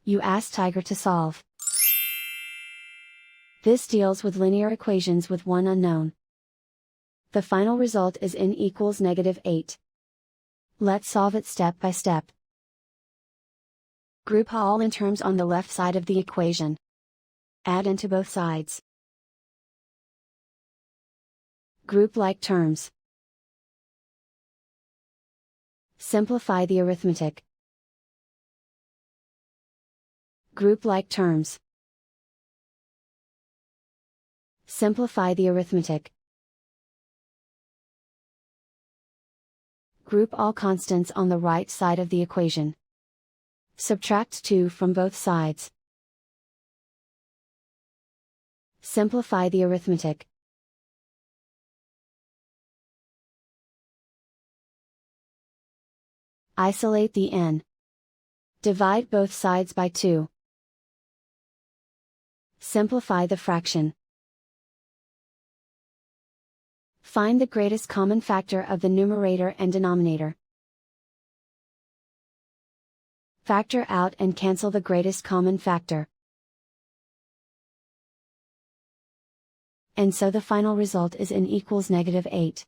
You ask Tiger to solve. This deals with linear equations with one unknown. The final result is n equals -8. Let's solve it step by step. Group all n terms on the left side of the equation. Add n to both sides. Group like terms. Simplify the arithmetic. Group like terms. Simplify the arithmetic. Group all constants on the right side of the equation. Subtract 2 from both sides. Simplify the arithmetic. Isolate the n. Divide both sides by 2. Simplify the fraction. Find the greatest common factor of the numerator and denominator. Factor out and cancel the greatest common factor. And so the final result is n equals -8.